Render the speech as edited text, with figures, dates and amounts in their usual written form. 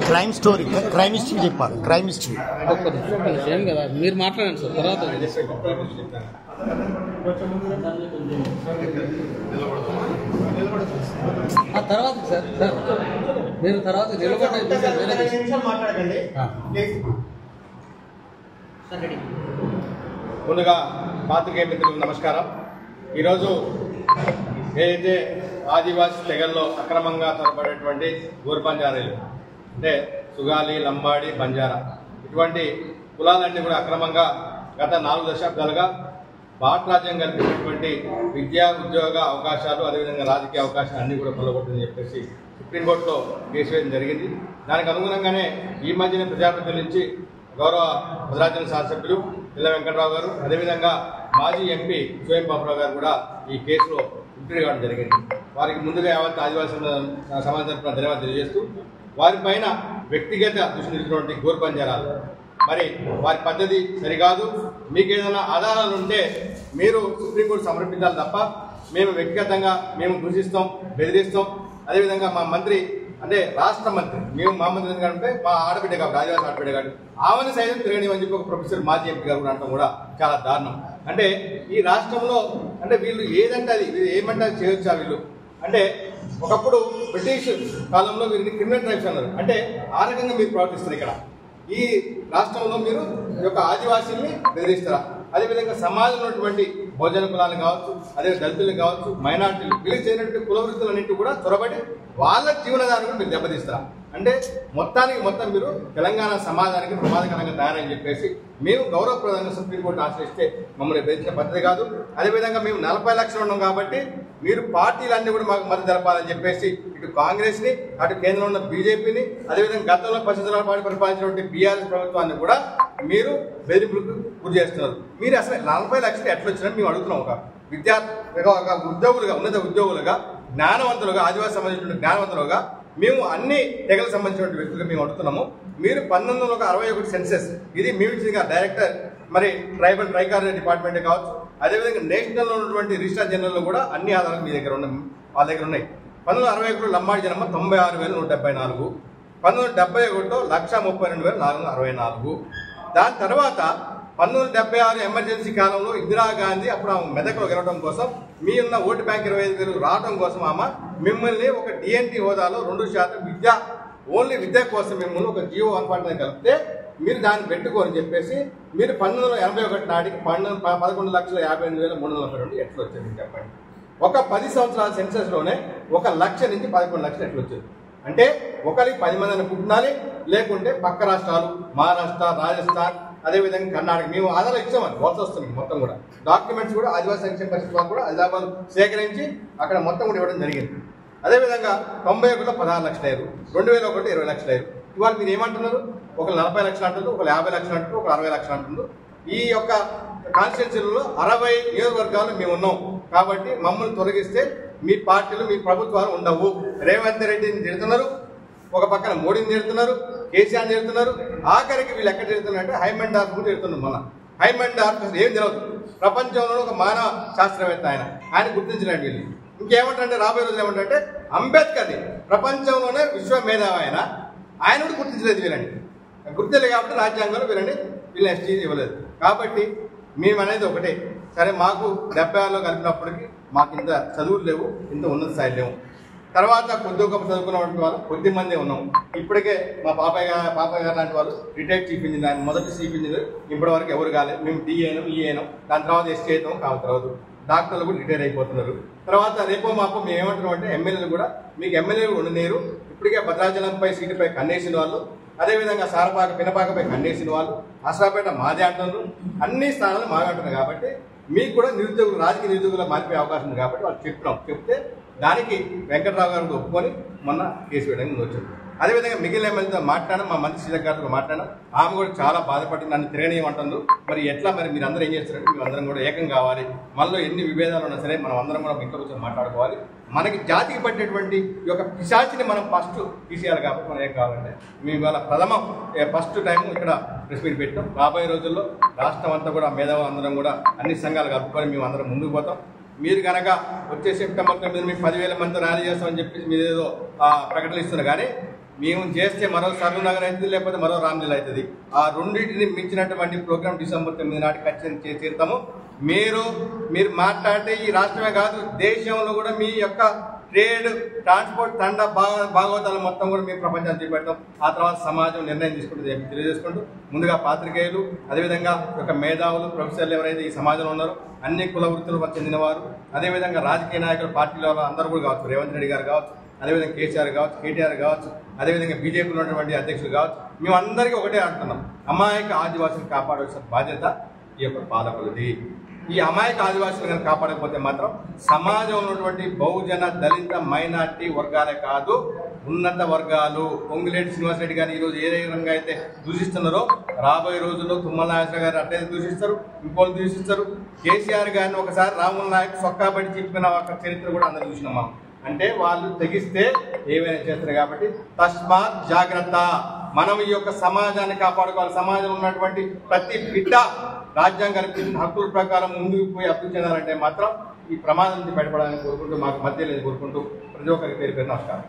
Crime story, crime history చెప్పాలి. Crime history ఏం కదా మీరు మాట్లాడండి సార్. తర్వాత తర్వాత సార్ సార్ మీరు తర్వాత మాట్లాడండి. ముందుగా పాత్రికేయ మిత్రులకు నమస్కారం. ఈరోజు ఏదైతే ఆదివాసీ తెగల్లో అక్రమంగా చొరబడేటువంటి ఊరు బంజారీలు అంటే సుగాలి, లంబాడి, బంజారా ఇటువంటి కులాలన్నీ కూడా అక్రమంగా గత 4 దశాబ్దాలుగా భారత రాజ్యం కల్పించినటువంటి విద్యా, ఉద్యోగ అవకాశాలు, అదేవిధంగా రాజకీయ అవకాశాలు అన్నీ కూడా కొల్లగొట్టిందని చెప్పేసి సుప్రీంకోర్టులో కేసు వేయడం జరిగింది. దానికి అనుగుణంగానే ఈ మధ్యన ప్రజాప్రతినిధుల నుంచి గౌరవ భద్రాచలం శాసనసభ్యులు పిల్ల వెంకటరావు గారు, అదేవిధంగా మాజీ ఎంపీ సోయం బాబురావు గారు కూడా ఈ కేసులో ఇంటర్వ్యూ కావడం జరిగింది. వారికి ముందుగా యావత్ ఆదివాసీ సమాజం తరఫున ధన్యవాదాలు తెలియజేస్తూ, వారిపైన వ్యక్తిగత దృష్టి గోరు బంజారాలు మరి వారి పద్ధతి సరికాదు. మీకు ఏదైనా ఆధారాలు ఉంటే మీరు సుప్రీంకోర్టు సమర్పించాలి తప్ప మేము వ్యక్తిగతంగా మేము దూషిస్తాం, బెదిరిస్తాం. అదేవిధంగా మా మంత్రి అంటే రాష్ట్ర మంత్రి, మేము మా మంత్రి ఎందుకంటే మా ఆడబిడ్డ కాబట్టి, ఆదివాసీ ఆడబిడ్డ కాబట్టి ఆమెను సైతం తిరగనివని చెప్పి ఒక ప్రొఫెసర్ మాజీ ఎంపీ గారు కూడా అంటాం కూడా చాలా దారుణం. అంటే ఈ రాష్ట్రంలో అంటే వీళ్ళు ఏదంటే అది ఏమంటే చేయొచ్చా వీళ్ళు అంటే ఒకప్పుడు బ్రిటిష్ కాలంలో వీరిని క్రిమినల్ ట్రైబ్స్ అన్నారు. అంటే ఆ రకంగా మీరు ప్రవర్తిస్తారు. ఇక్కడ ఈ రాష్ట్రంలో మీరు ఈ యొక్క ఆదివాసీల్ని బెదిరిస్తారా? అదేవిధంగా సమాజంలో ఉన్నటువంటి భోజన కులాలు కావచ్చు, అదే దళితులు కావచ్చు, మైనార్టీలు వీళ్ళు చేయనటువంటి కుల వృత్తులన్నింటి కూడా చొరబడి వాళ్ళ జీవనాధారం మీరు దెబ్బతీస్తారా? అంటే మొత్తం మీరు తెలంగాణ సమాజానికి ప్రమాదకరంగా తయారని చెప్పేసి మేము గౌరవప్రదంగా సుప్రీంకోర్టు ఆశ్రయిస్తే మమ్మల్ని బెదిరించిన పద్ధతి కాదు. అదేవిధంగా మేము 40 లక్షలు ఉన్నాం కాబట్టి మీరు పార్టీలన్నీ కూడా మాకు మద్దతు తెలపాలని చెప్పేసి ఇటు కాంగ్రెస్ని, అటు కేంద్రంలో ఉన్న బీజేపీని, అదేవిధంగా గతంలో 10 సంవత్సరాల పాటు పరిపాలించినటువంటి బీఆర్ఎస్ ప్రభుత్వాన్ని కూడా మీరు బెదిరింపులకు గురి చేస్తున్నారు. మీరు అసలు 40 లక్షలు ఎట్లా వచ్చినా మేము అడుగుతున్నాం. ఒక ఉద్యోగులుగా, ఉన్నత ఉద్యోగులుగా, జ్ఞానవంతులుగా, ఆదివాసీ సంబంధించిన జ్ఞానవంతులుగా మేము అన్ని తెగలకు సంబంధించిన వ్యక్తులుగా మేము అడుగుతున్నాము. మీరు 1961 సెన్సెస్ ఇది మేము ఇచ్చిన డైరెక్టర్ మరి ట్రైకార్ డిపార్ట్మెంట్ కావచ్చు, అదేవిధంగా నేషనల్లో ఉన్నటువంటి రిజిస్ట్రార్ జనరల్లో కూడా అన్ని ఆధారాలు మీ దగ్గర ఉన్నాయి, వాళ్ళ దగ్గర ఉన్నాయి. 1961 లంబాడి జనమ 96,174, 1971లో 132,464. దాని తర్వాత 1976 ఎమర్జెన్సీ కాలంలో ఇందిరాగాంధీ అప్పుడు ఆమె మెదక్లో గెలవడం కోసం మీ ఉన్న ఓటు బ్యాంక్ 25,000 రావడం కోసం ఆమె మిమ్మల్ని ఒక డిఎన్టీ హోదాలో 2% విద్య, ఓన్లీ విద్య కోసం మిమ్మల్ని ఒక జియో 1.9 కలిపితే మీరు దాన్ని పెట్టుకోని చెప్పేసి మీరు 1981 నాటికి 11,58,342 ఎట్లా వచ్చింది చెప్పండి. ఒక 10 సంవత్సరాల సెన్సెస్లోనే 1 లక్ష నుంచి 11 లక్షలు ఎట్లా వచ్చింది అంటే ఒకరికి 10 మందిని పుట్టినాలి, లేకుంటే పక్క రాష్ట్రాలు మహారాష్ట్ర, రాజస్థాన్, అదేవిధంగా కర్ణాటక మేము ఆధారాలు ఇచ్చామని వలస వస్తుంది. మొత్తం కూడా డాక్యుమెంట్స్ కూడా ఆదివాసీ సంక్షేమ పరిషత్ వాళ్ళు కూడా హైదరాబాద్ సేకరించి అక్కడ మొత్తం కూడా ఇవ్వడం జరిగింది. అదేవిధంగా 91లో 16 లక్షలు అయ్యారు, 2001 20 లక్షలు అయ్యారు. ఇవాళ మీరు ఏమంటున్నారు? ఒక 40 లక్షలు అంటున్నారు, ఒక 50 లక్షలు అంటున్నారు, ఒక 60 లక్షలు అంటున్నారు. ఈ యొక్క కాన్స్టిట్యున్సీలలో 60 నియోజకవర్గాలు మేము ఉన్నాం కాబట్టి మమ్మల్ని తొలగిస్తే మీ పార్టీలు, మీ ప్రభుత్వాలు ఉండవు. రేవంత్ రెడ్డిని తిడుతున్నారు, ఒక పక్కన మోడీని తిడుతున్నారు, కేసీఆర్ తిడుతున్నారు, ఆఖరికి వీళ్ళు ఎక్కడ తిడుతున్నారంటే హైమండార్ఫ్ కూడా తిడుతున్నారు. మన హైమండార్ఫ్ ఏం తెలియదు, ప్రపంచంలో ఒక మానవ శాస్త్రవేత్త ఆయన గుర్తించినట్టు వీళ్ళు. ఇంకేమంటారంటే రాబోయే రోజులు ఏమంటారంటే అంబేద్కర్ని ప్రపంచంలోనే విశ్వ మేధావి ఆయన కూడా గుర్తించలేదు వీళ్ళని. గుర్తించలేదు కాబట్టి రాజ్యాంగంలో వీళ్ళని ఎస్టీ ఇవ్వలేదు. కాబట్టి మేము అనేది ఒకటే, సరే మాకు 76లో కలిపినప్పటికీ మాకు ఇంత చదువులు లేవు, ఇంత ఉన్నత స్థాయి లేవు. తర్వాత కొద్ది గొప్ప చదువుకున్నటువంటి వాళ్ళు కొద్ది మందే ఉన్నాం. ఇప్పటికే మా పాపయ్య గారు లాంటి వాళ్ళు రిటైర్డ్ చీఫ్ ఇంజనీర్, ఆయన మొదటి చీఫ్ ఇంజనీర్, ఇప్పటి వరకు ఎవరు కాలేదు. మేము డిఏ అయినాం, ఈఏ అయినాం, దాని తర్వాత ఎస్టీ అవుతాం, తర్వాత డాక్టర్లు కూడా రిటైర్ అయిపోతున్నారు. తర్వాత రేపో మాపో మేము ఏమంటున్నాం అంటే ఎమ్మెల్యేలు కూడా మీకు ఎమ్మెల్యేలు ఉండలేరు. ఇప్పటికే భద్రాచలంపై సీటుపై కన్నేసిన వాళ్ళు, అదేవిధంగా సారపాక పినపాకపై కన్నేసిన వాళ్ళు, అసరాపేట మాదే అంటున్నారు, అన్ని స్థానాలు మాదే అంటున్నారు. కాబట్టి మీకు కూడా నిరుద్యోగులు, రాజకీయ నిరుద్యోగులు మారిపోయే అవకాశం ఉంది. కాబట్టి వాళ్ళు చెప్తే దానికి వెంకటరావు గారు ఒప్పుకొని మొన్న కేసు వేయడానికి వచ్చారు. అదేవిధంగా మిగిలిన ఎమ్మెల్యేతో మాట్లాడాను, మా మంత్రి శ్రీధర్ గారితో మాట్లాడాను. ఆమె కూడా చాలా బాధపడి నన్ను తిరగనీయమంటుంది. మరి ఎట్లా మరి మీరు అందరూ ఏం చేస్తారంటే మేము అందరం కూడా ఏకం కావాలి. మనలో ఎన్ని విభేదాలు ఉన్నా సరే మనం అందరం కూడా ఇంట్లో కూర్చొని మాట్లాడుకోవాలి. మనకి జాతికి పట్టేటువంటి ఈ యొక్క పిశాచిని మనం ఫస్ట్ తీసేయాలి. కాబట్టి మనం ఏం కావాలంటే మేము ఇవాళ ఫస్ట్ టైం ఇక్కడ ప్రెస్ మీట్ పెట్టాం. రాబోయే రోజుల్లో రాష్ట్రం అంతా కూడా మేధావులు అందరం కూడా అన్ని సంఘాలు కలుపుకొని మేము అందరం ముందుకు పోతాం. మీరు కనుక వచ్చే సెప్టెంబర్ 9 మీకు 10,000 మంది ర్యాలీ చేస్తామని చెప్పేసి మీరు ఏదో ప్రకటనలు ఇస్తున్నారు. కానీ మేము చేస్తే మరో సరూర్ నగర్ అవుతుంది, లేకపోతే మరో రామ్లీల అవుతుంది. ఆ రెండింటిని మించినటువంటి ప్రోగ్రాం డిసెంబర్ 9 నాటికి ఖచ్చితంగా చేసి తీరుతాము. మీరు మాట్లాడితే ఈ రాష్ట్రమే కాదు దేశంలో కూడా మీ యొక్క ట్రేడ్, ట్రాన్స్పోర్ట్, తండ భాగవతాలు మొత్తం కూడా మేము ప్రపంచాన్ని చూపెడతాం. ఆ తర్వాత సమాజం నిర్ణయం తీసుకుంటుంది తెలియజేసుకుంటూ ముందుగా పాత్రికేయులు, అదేవిధంగా ఒక మేధావులు, ప్రొఫెసర్లు ఎవరైతే ఈ సమాజంలో ఉన్నారో అన్ని కుల వృత్తులకు చెందినవారు, అదేవిధంగా రాజకీయ నాయకులు, పార్టీల అందరూ కూడా కావచ్చు, రేవంత్ రెడ్డి గారు కావచ్చు, అదేవిధంగా కేసీఆర్ కావచ్చు, కేటీఆర్ కావచ్చు, అదేవిధంగా బీజేపీలో ఉన్నటువంటి అధ్యక్షులు కావచ్చు, మేము అందరికీ ఒకటే అంటున్నాం, అమాయక ఆదివాసులను కాపాడాల్సిన బాధ్యత ఈ యొక్క పాలకులది. ఈ అమాయక ఆదివాసులు కనుక కాపాడకపోతే మాత్రం సమాజంలో ఉన్నటువంటి బహుజన, దళిత, మైనార్టీ వర్గాలే కాదు ఉన్నత వర్గాలు, పొంగులేటి శ్రీనివాసరెడ్డి గారిని ఈరోజు ఏ విధంగా అయితే దూషిస్తున్నారో రాబోయే రోజుల్లో తుమ్మల నాగేశ్వర గారు అట్లయితే దూషిస్తారు, ఇంకోళ్ళు దూషిస్తారు. కేసీఆర్ గారిని ఒకసారి రాముల నాయక్ సొక్కాబడి చెప్పిన ఒక చరిత్ర కూడా అందరూ చూసినామా. అంటే వాళ్ళు తెగిస్తే ఏమైనా చేస్తారు. కాబట్టి తస్మాత్ జాగ్రత్త. మనం ఈ యొక్క సమాజాన్ని కాపాడుకోవాలి. సమాజంలో ఉన్నటువంటి ప్రతి బిడ్డ రాజ్యాంగానికి హక్కుల ప్రకారం ముందుకు పోయి అభివృద్ధి చెందాలంటే మాత్రం ఈ ప్రమాదం నుంచి బయటపడాలని కోరుకుంటూ, మాకు మధ్య లేదు కోరుకుంటూ ప్రతి ఒక్కరికి పేరు నమస్కారం.